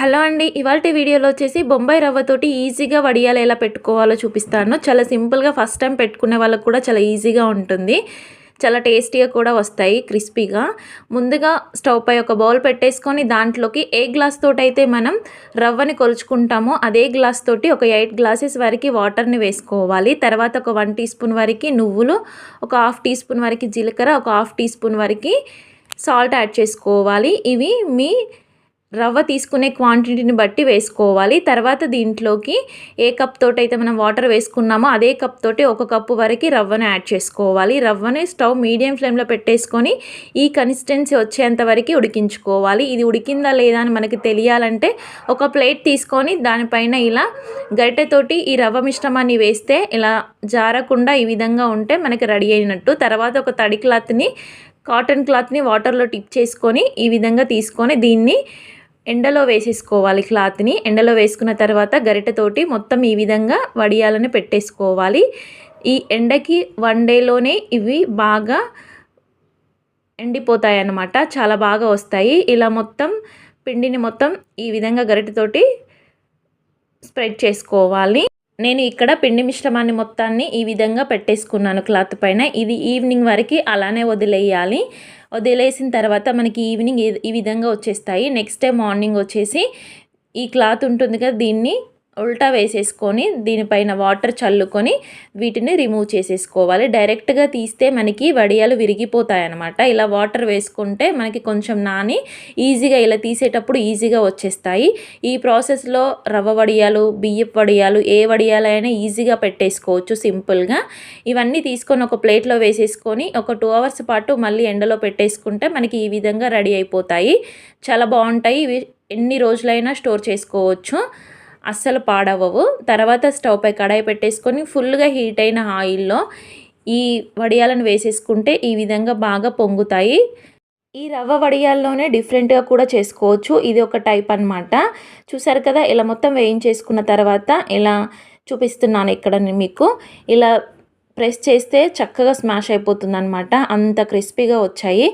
Hello అండి. ఇవాల్టి వీడియోలో వచ్చేసి బొంబాయి రవ్వతోటి ఈజీగా వడియాలు ఎలా పెట్టుకోవాలో చూపిస్తాను. చాలా సింపుల్‌గా ఫస్ట్ టైం పెట్టుకునే వాళ్ళకి కూడా చాలా ఈజీగా ఉంటుంది. చాలా టేస్టీగా కూడా వస్తాయి క్రిస్పీగా. ముందుగా స్టవ్ పై ఒక బౌల్ పెట్టేసుకొని దాంట్లోకి ఏ గ్లాస్ తోటైతే మనం రవ్వని కొలుచుకుంటామో అదే గ్లాస్ తోటి ఒక 8 గ్లాసెస్ వరకు వాటర్‌ని వేసుకోవాలి. తర్వాత ఒక 1 టీ స్పూన్ వరకు నువ్వులు, ఒక హాఫ్ టీ స్పూన్ వరకు జీలకర్ర, ఒక హాఫ్ టీ స్పూన్ వరకు సాల్ట్ యాడ్ చేసుకోవాలి. ఇవి మీ రవ్వ తీసుకునే క్వాంటిటీని బట్టి వేసుకోవాలి. తర్వాత దీంట్లోకి ఏ కప్ తోటైతే మనం వాటర్ వేసుకున్నామో అదే కప్ తోటి ఒక కప్పు వరకు రవ్వను యాడ్ చేసుకోవాలి. రవ్వని స్టవ్ మీడియం ఫ్లేమ్లో పెట్టేసుకొని ఈ కన్సిస్టెన్సీ వచ్చేంత వరకు ఉడికించుకోవాలి. ఇది ఉడికిందా లేదా అని మనకి తెలియాలంటే ఒక ప్లేట్ తీసుకొని దానిపైన ఇలా గరిటెతోటి ఈ రవ్వ మిశ్రమాన్ని వేస్తే ఇలా జారకుండా ఈ విధంగా ఉంటే మనకి రెడీ అయినట్టు. తర్వాత ఒక తడి క్లాత్ని, కాటన్ క్లాత్ని వాటర్లో టిప్ చేసుకొని ఈ విధంగా తీసుకొని దీన్ని ఎండలో వేసేసుకోవాలి. క్లాత్ని ఎండలో వేసుకున్న తర్వాత గరిటెతోటి మొత్తం ఈ విధంగా వడియాలని పెట్టేసుకోవాలి. ఈ ఎండకి 1 డేలోనే ఇవి బాగా ఎండిపోతాయి అన్నమాట. చాలా బాగా వస్తాయి. ఇలా మొత్తం పిండిని మొత్తం ఈ విధంగా గరిటెతోటి స్ప్రెడ్ చేసుకోవాలి. నేను ఇక్కడ పిండి మిశ్రమాన్ని మొత్తాన్ని ఈ విధంగా పెట్టేసుకున్నాను క్లాత్ పైన. ఇది ఈవినింగ్ వరకు అలానే వదిలేయాలి. వదిలేసిన తర్వాత మనకి ఈవినింగ్ ఈ విధంగా వచ్చేస్తాయి. నెక్స్ట్ డే మార్నింగ్ వచ్చేసి ఈ క్లాత్ ఉంటుంది కదా, దీన్ని ఉల్టా వేసేసుకొని దీనిపైన వాటర్ చల్లుకొని వీటిని రిమూవ్ చేసేసుకోవాలి. డైరెక్ట్గా తీస్తే మనకి వడియాలు విరిగిపోతాయి అన్నమాట. ఇలా వాటర్ వేసుకుంటే మనకి కొంచెం నాని ఈజీగా ఇలా తీసేటప్పుడు ఈజీగా వచ్చేస్తాయి. ఈ ప్రాసెస్లో రవ్వ వడియాలు, బియ్యపు వడియాలు, ఏ వడియాలైనా ఈజీగా పెట్టేసుకోవచ్చు సింపుల్గా. ఇవన్నీ తీసుకొని ఒక ప్లేట్లో వేసేసుకొని ఒక 2 అవర్స్ పాటు మళ్ళీ ఎండలో పెట్టేసుకుంటే మనకి ఈ విధంగా రెడీ అయిపోతాయి. చాలా బాగుంటాయి. ఇవి ఎన్ని రోజులైనా స్టోర్ చేసుకోవచ్చు, అస్సలు పాడవవు. తర్వాత స్టవ్ పై కడాయి పెట్టేసుకొని ఫుల్గా హీట్ అయిన ఆయిల్లో ఈ వడియాలను వేసేసుకుంటే ఈ విధంగా బాగా పొంగుతాయి. ఈ రవ్వ వడియాల్లోనే డిఫరెంట్గా కూడా చేసుకోవచ్చు. ఇది ఒక టైప్ అన్నమాట. చూసారు కదా, ఇలా మొత్తం వేయించేసుకున్న తర్వాత ఇలా చూపిస్తున్నాను ఇక్కడ మీకు. ఇలా ప్రెస్ చేస్తే చక్కగా స్మాష్ అయిపోతుంది అనమాట. అంత క్రిస్పీగా వచ్చాయి.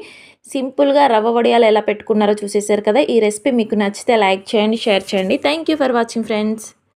సింపుల్గా రవ్వ వడియాలు ఎలా పెట్టుకున్నారో చూసేసారు కదా. ఈ రెసిపీ మీకు నచ్చితే లైక్ చేయండి, షేర్ చేయండి. Thank you for watching friends.